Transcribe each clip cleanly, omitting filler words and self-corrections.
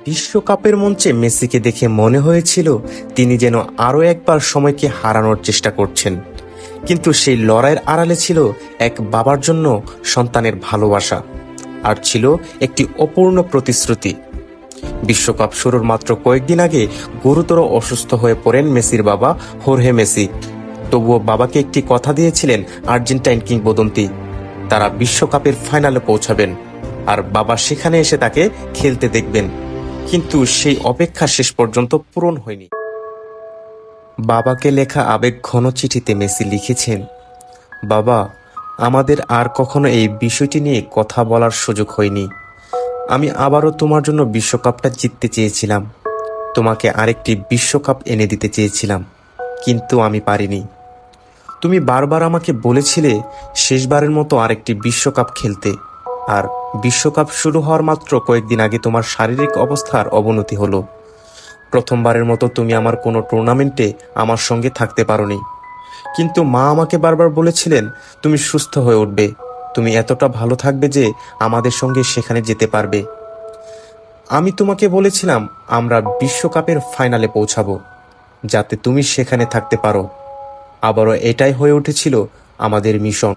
বিশ্বকাপের মঞ্চে মেসিকে দেখে মনে হয়েছিল তিনি যেন আরও একবার সময়কে হারানোর চেষ্টা করছেন, কিন্তু সেই লড়াইয়ের আড়ালে ছিল এক বাবার জন্য সন্তানের ভালোবাসা, আর ছিল একটি অপূর্ণ প্রতিশ্রুতি। বিশ্বকাপ শুরুর মাত্র কয়েকদিন আগে গুরুতর অসুস্থ হয়ে পড়েন মেসির বাবা হোর্হে মেসি। তবুও বাবাকে একটি কথা দিয়েছিলেন আর্জেন্টাইন কিংবদন্তি, তারা বিশ্বকাপের ফাইনালে পৌঁছাবেন আর বাবা সেখানে এসে তাকে খেলতে দেখবেন। কিন্তু সেই অপেক্ষা শেষ পর্যন্ত পূরণ হয়নি। বাবাকে লেখা আবেগ ঘন চিঠিতে মেসি লিখেছেন, বাবা, আমাদের আর কখনো এই বিষয়টি নিয়ে কথা বলার সুযোগ হয়নি। আমি আবারও তোমার জন্য বিশ্বকাপটা জিততে চেয়েছিলাম, তোমাকে আরেকটি বিশ্বকাপ এনে দিতে চেয়েছিলাম, কিন্তু আমি পারিনি। তুমি বারবার আমাকে বলেছিলে শেষবারের মতো আরেকটি বিশ্বকাপ খেলতে, আর বিশ্বকাপ শুরু হওয়ার মাত্র কয়েকদিন আগে তোমার শারীরিক অবস্থার অবনতি হলো। প্রথমবারের মতো তুমি আমার কোনো টুর্নামেন্টে আমার সঙ্গে থাকতে পারোনি, কিন্তু মা আমাকে বারবার বলেছিলেন তুমি সুস্থ হয়ে উঠবে, তুমি এতটা ভালো থাকবে যে আমাদের সঙ্গে সেখানে যেতে পারবে। আমি তোমাকে বলেছিলাম আমরা বিশ্বকাপের ফাইনালে পৌঁছাবো, যাতে তুমি সেখানে থাকতে পারো। আবারও এটাই হয়ে উঠেছিল আমাদের মিশন।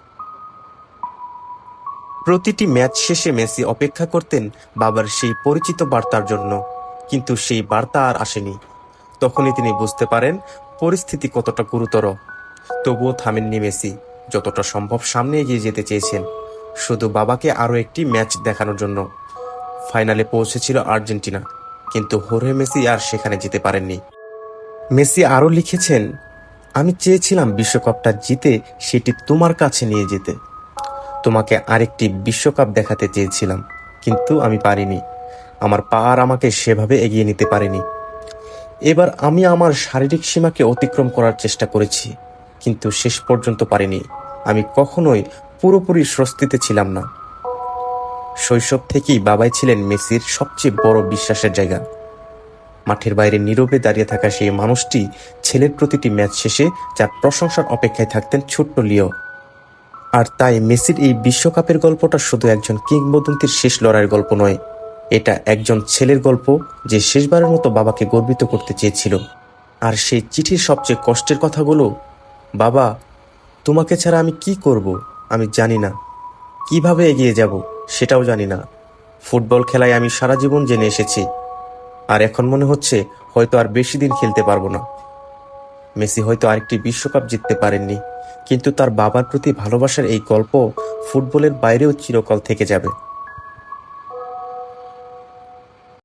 প্রতিটি ম্যাচ শেষে মেসি অপেক্ষা করতেন বাবার সেই পরিচিত বার্তার জন্য, কিন্তু সেই বার্তা আর আসেনি। তখনই তিনি বুঝতে পারেন পরিস্থিতি কতটা গুরুতর। তবুও থামেননি মেসি, যতটা সম্ভব সামনে এগিয়ে যেতে চেয়েছেন, শুধু বাবাকে আরও একটি ম্যাচ দেখানোর জন্য। ফাইনালে পৌঁছেছিল আর্জেন্টিনা, কিন্তু হোর্হে মেসি আর সেখানে যেতে পারেননি। মেসি আরও লিখেছেন, আমি চেয়েছিলাম বিশ্বকাপটা জিতে সেটি তোমার কাছে নিয়ে যেতে, তোমাকে আরেকটি বিশ্বকাপ দেখাতে চেয়েছিলাম, কিন্তু আমি পারিনি। আমার পা আর আমাকে সেভাবে এগিয়ে নিতে পারেনি। এবার আমি আমার শারীরিক সীমাকে অতিক্রম করার চেষ্টা করেছি, কিন্তু শেষ পর্যন্ত পারিনি। আমি কখনোই পুরোপুরি স্বস্তিতে ছিলাম না। শৈশব থেকেই বাবাই ছিলেন মেসির সবচেয়ে বড় বিশ্বাসের জায়গা। মাঠের বাইরে নীরবে দাঁড়িয়ে থাকা সেই মানুষটি ছেলের প্রতিটি ম্যাচ শেষে যার প্রশংসার অপেক্ষায় থাকতেন ছোট্ট লিও। আর তাই মেসির এই বিশ্বকাপের গল্পটা শুধু একজন কিংবদন্তির শেষ লড়াইয়ের গল্প নয়, এটা একজন ছেলের গল্প যে শেষবারের মতো বাবাকে গর্বিত করতে চেয়েছিল। আর সেই চিঠির সবচেয়ে কষ্টের কথাগুলো, বাবা, তোমাকে ছাড়া আমি কি করব, আমি জানি না। কিভাবে এগিয়ে যাব সেটাও জানি না। ফুটবল খেলায় আমি সারা জীবন জেনে এসেছি, আর এখন মনে হচ্ছে হয়তো আর বেশি দিন খেলতে পারবো না। মেসি হয়তো আরেকটি বিশ্বকাপ জিততে পারেননি, কিন্তু তার বাবার প্রতি ভালোবাসার এই গল্প ফুটবলের বাইরেও চিরকাল থেকে যাবে।